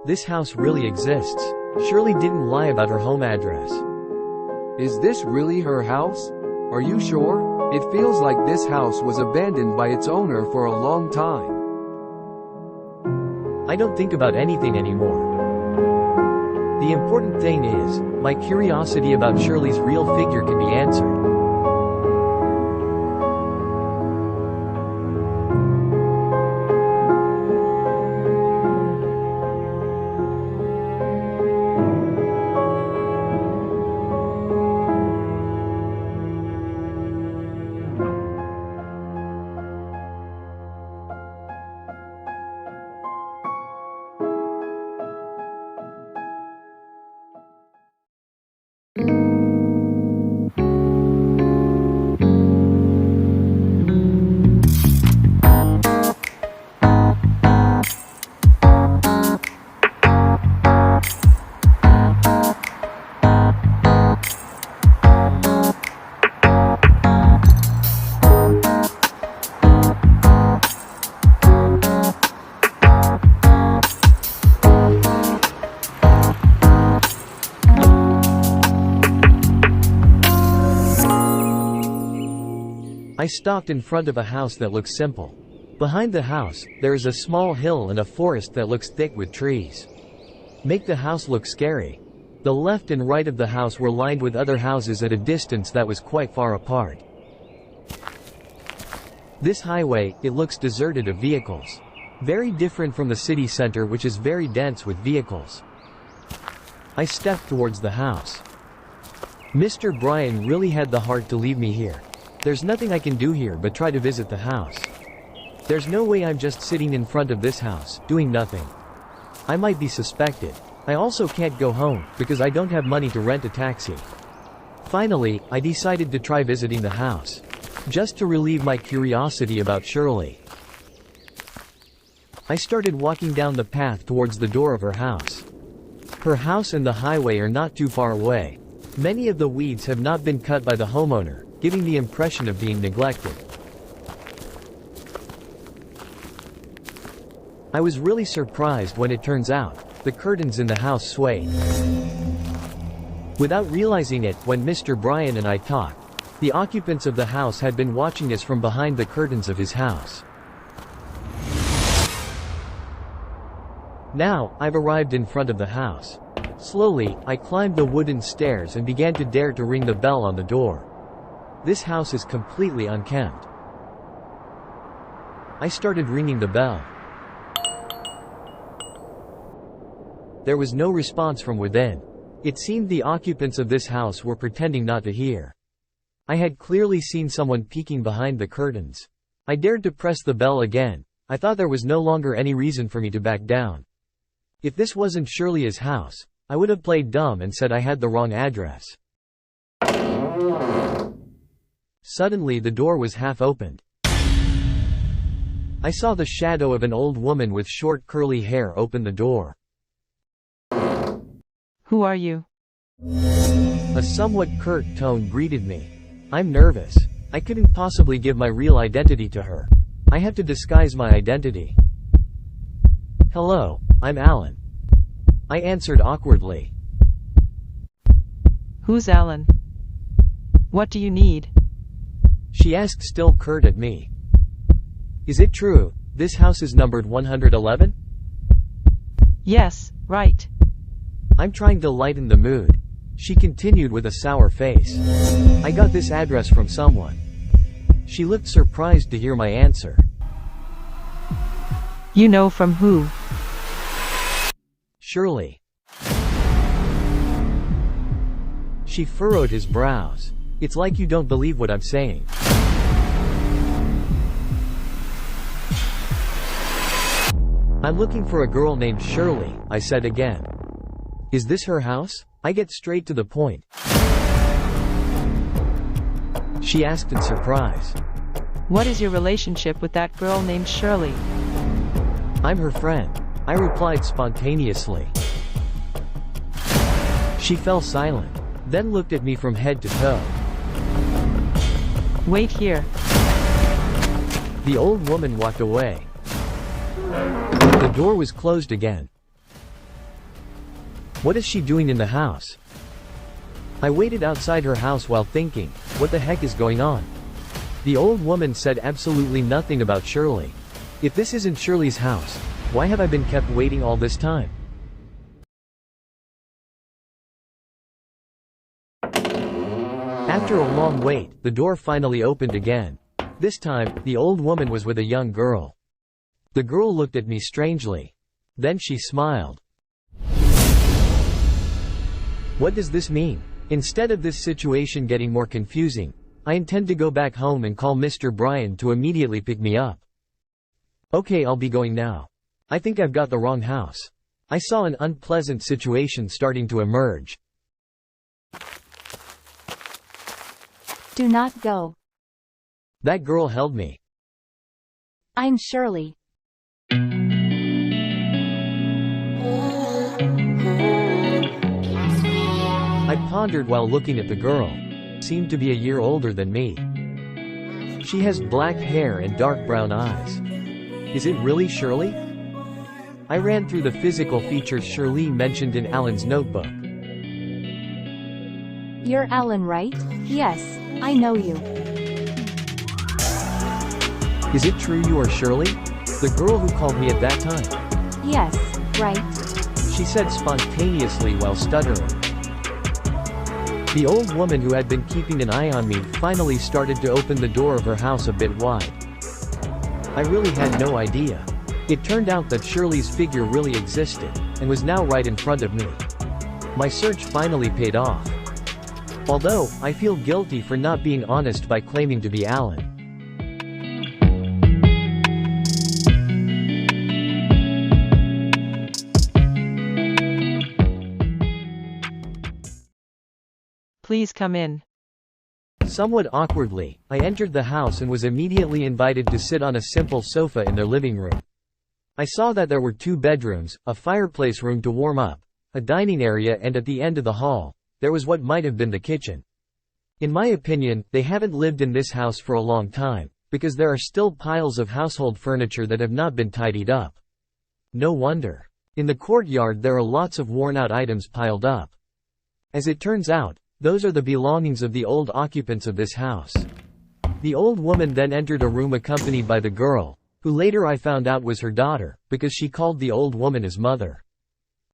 This house really exists. Shirley didn't lie about her home address. Is this really her house? Are you sure? It feels like this house was abandoned by its owner for a long time. I don't think about anything anymore. The important thing is, my curiosity about Shirley's real figure can be answered. I stopped in front of a house that looks simple. Behind the house, there is a small hill and a forest that looks thick with trees. Make the house look scary. The left and right of the house were lined with other houses at a distance that was quite far apart. This highway, it looks deserted of vehicles. Very different from the city center, which is very dense with vehicles. I stepped towards the house. Mr. Brian really had the heart to leave me here. There's nothing I can do here but try to visit the house. There's no way I'm just sitting in front of this house, doing nothing. I might be suspected. I also can't go home, because I don't have money to rent a taxi. Finally, I decided to try visiting the house. Just to relieve my curiosity about Shirley. I started walking down the path towards the door of her house. Her house and the highway are not too far away. Many of the weeds have not been cut by the homeowner, giving the impression of being neglected. I was really surprised when it turns out, the curtains in the house swayed. Without realizing it, when Mr. Brian and I talked, the occupants of the house had been watching us from behind the curtains of his house. Now, I've arrived in front of the house. Slowly, I climbed the wooden stairs and began to dare to ring the bell on the door. This house is completely unkempt. I started ringing the bell. There was no response from within. It seemed the occupants of this house were pretending not to hear. I had clearly seen someone peeking behind the curtains. I dared to press the bell again. I thought there was no longer any reason for me to back down. If this wasn't Shirley's house, I would have played dumb and said I had the wrong address. Suddenly the door was half opened. I saw the shadow of an old woman with short curly hair open the door. Who are you? A somewhat curt tone greeted me. I'm nervous. I couldn't possibly give my real identity to her. I have to disguise my identity. Hello, I'm Alan. I answered awkwardly. Who's Alan? What do you need? She asked, still curt at me. Is it true, this house is numbered 111? Yes, right. I'm trying to lighten the mood. She continued with a sour face. I got this address from someone. She looked surprised to hear my answer. You know from who? Shirley. She furrowed his brows. It's like you don't believe what I'm saying. I'm looking for a girl named Shirley, I said again. Is this her house? I get straight to the point. She asked in surprise. What is your relationship with that girl named Shirley? I'm her friend, I replied spontaneously. She fell silent, then looked at me from head to toe. Wait here. The old woman walked away. The door was closed again. What is she doing in the house? I waited outside her house while thinking, what the heck is going on? The old woman said absolutely nothing about Sherlie. If this isn't Sherlie's house, why have I been kept waiting all this time? After a long wait, the door finally opened again. This time, the old woman was with a young girl. The girl looked at me strangely. Then she smiled. What does this mean? Instead of this situation getting more confusing, I intend to go back home and call Mr. Brian to immediately pick me up. Okay, I'll be going now. I think I've got the wrong house. I saw an unpleasant situation starting to emerge. Do not go. That girl held me. I'm Sherlie. I pondered while looking at the girl. Seemed to be a year older than me. She has black hair and dark brown eyes. Is it really Sherlie? I ran through the physical features Sherlie mentioned in Alan's notebook. You're Alan, right? Yes, I know you. Is it true you are Sherlie? The girl who called me at that time? Yes, right. She said spontaneously while stuttering. The old woman who had been keeping an eye on me finally started to open the door of her house a bit wide. I really had no idea. It turned out that Sherlie's figure really existed, and was now right in front of me. My search finally paid off. Although, I feel guilty for not being honest by claiming to be Alan. Please come in. Somewhat awkwardly, I entered the house and was immediately invited to sit on a simple sofa in their living room. I saw that there were 2 bedrooms, a fireplace room to warm up, a dining area, and at the end of the hall, there was what might have been the kitchen. In my opinion, they haven't lived in this house for a long time, because there are still piles of household furniture that have not been tidied up. No wonder. In the courtyard there are lots of worn-out items piled up. As it turns out, those are the belongings of the old occupants of this house. The old woman then entered a room accompanied by the girl, who later I found out was her daughter, because she called the old woman his mother.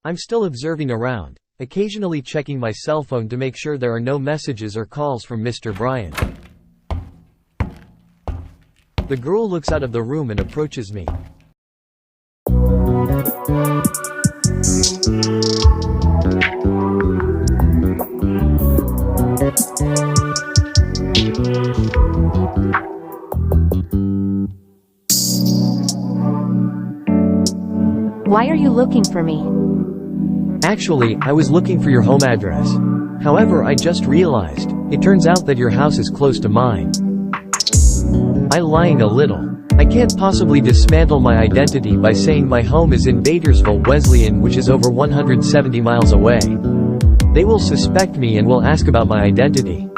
I'm still observing around, occasionally checking my cell phone to make sure there are no messages or calls from Mr. Brian. The girl looks out of the room and approaches me. Why are you looking for me? Actually, I was looking for your home address. However, I just realized, it turns out that your house is close to mine. I'm lying a little. I can't possibly dismantle my identity by saying my home is in Badersville, Wesleyan, which is over 170 miles away. They will suspect me and will ask about my identity.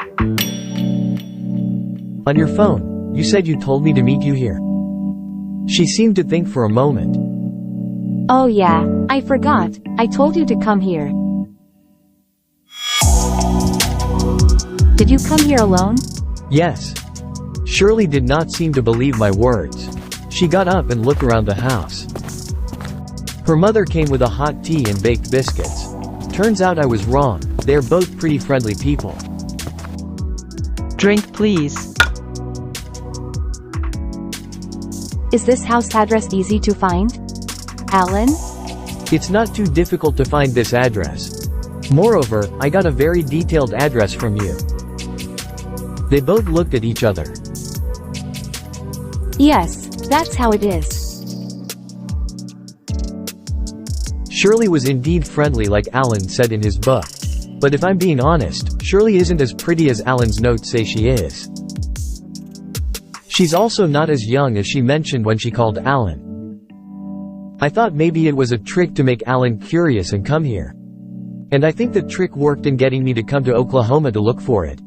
On your phone, you said you told me to meet you here. She seemed to think for a moment. Oh yeah, I forgot. I told you to come here. Did you come here alone? Yes. Sherlie did not seem to believe my words. She got up and looked around the house. Her mother came with a hot tea and baked biscuits. Turns out I was wrong, they are both pretty friendly people. Drink, please. Is this house address easy to find? Alan? It's not too difficult to find this address. Moreover, I got a very detailed address from you. They both looked at each other. Yes, that's how it is. Sherlie was indeed friendly like Alan said in his book. But if I'm being honest, Sherlie isn't as pretty as Alan's notes say she is. She's also not as young as she mentioned when she called Alan. I thought maybe it was a trick to make Alan curious and come here. And I think the trick worked in getting me to come to Oklahoma to look for it.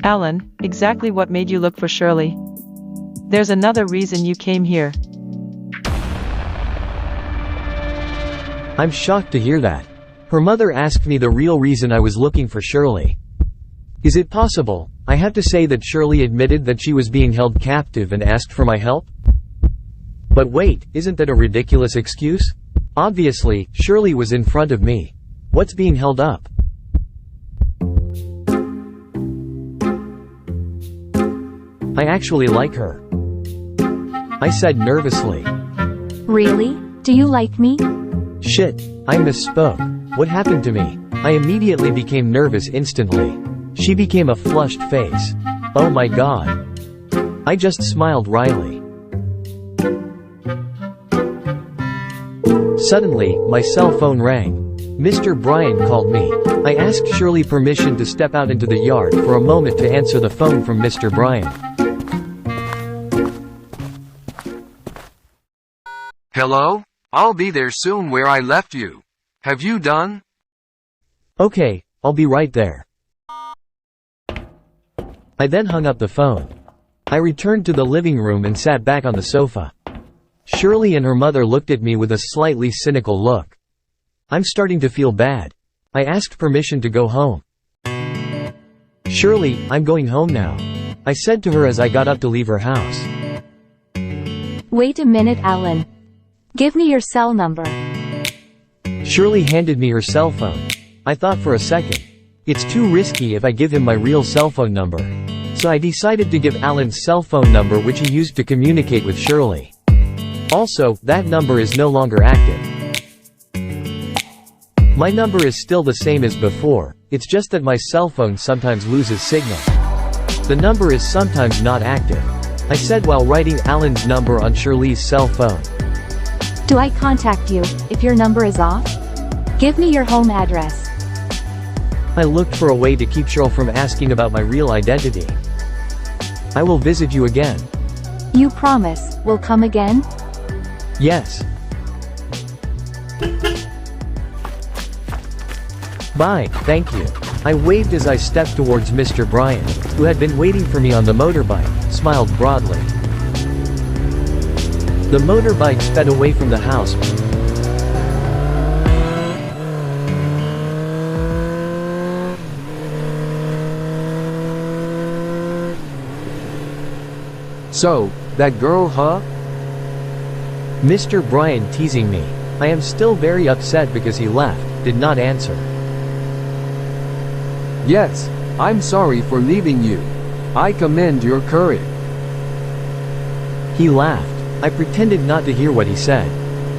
Alan, exactly what made you look for Sherlie? There's another reason you came here. I'm shocked to hear that. Her mother asked me the real reason I was looking for Shirley. Is it possible, I have to say that Shirley admitted that she was being held captive and asked for my help? But wait, isn't that a ridiculous excuse? Obviously, Shirley was in front of me. What's being held up? I actually like her, I said nervously. Really? Do you like me? Shit, I misspoke. What happened to me? I immediately became nervous instantly. She became a flushed face. Oh my god. I just smiled wryly. Suddenly, my cell phone rang. Mr. Bryan called me. I asked Shirley permission to step out into the yard for a moment to answer the phone from Mr. Bryan. Hello? I'll be there soon where I left you. Have you done? Okay, I'll be right there. I then hung up the phone. I returned to the living room and sat back on the sofa. Shirley and her mother looked at me with a slightly cynical look. I'm starting to feel bad. I asked permission to go home. Shirley, I'm going home now, I said to her as I got up to leave her house. Wait a minute, Alan. Give me your cell number. Shirley handed me her cell phone. I thought for a second. It's too risky if I give him my real cell phone number. So I decided to give Alan's cell phone number, which he used to communicate with Shirley. Also, that number is no longer active. My number is still the same as before, it's just that my cell phone sometimes loses signal. The number is sometimes not active, I said while writing Alan's number on Shirley's cell phone. Do I contact you if your number is off? Give me your home address. I looked for a way to keep Shirley from asking about my real identity. I will visit you again. You promise, will come again? Yes. Bye, thank you. I waved as I stepped towards Mr. Bryan, who had been waiting for me on the motorbike, smiled broadly. The motorbike sped away from the house. So, that girl, huh? Mr. Bryan teasing me. I am still very upset because he left, did not answer. Yes, I'm sorry for leaving you. I commend your courage. He laughed. I pretended not to hear what he said.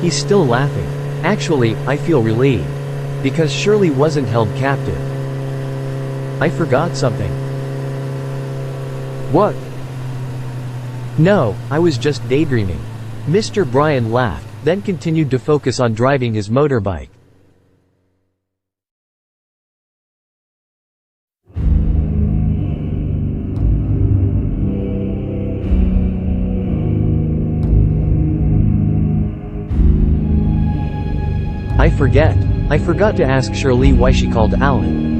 He's still laughing. Actually, I feel relieved. Because Shirley wasn't held captive. I forgot something. What? No, I was just daydreaming. Mr. Bryan laughed, then continued to focus on driving his motorbike. I forgot to ask Shirley why she called Alan.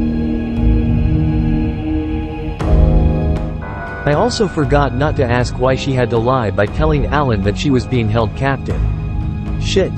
I also forgot not to ask why she had to lie by telling Alan that she was being held captive. Shit.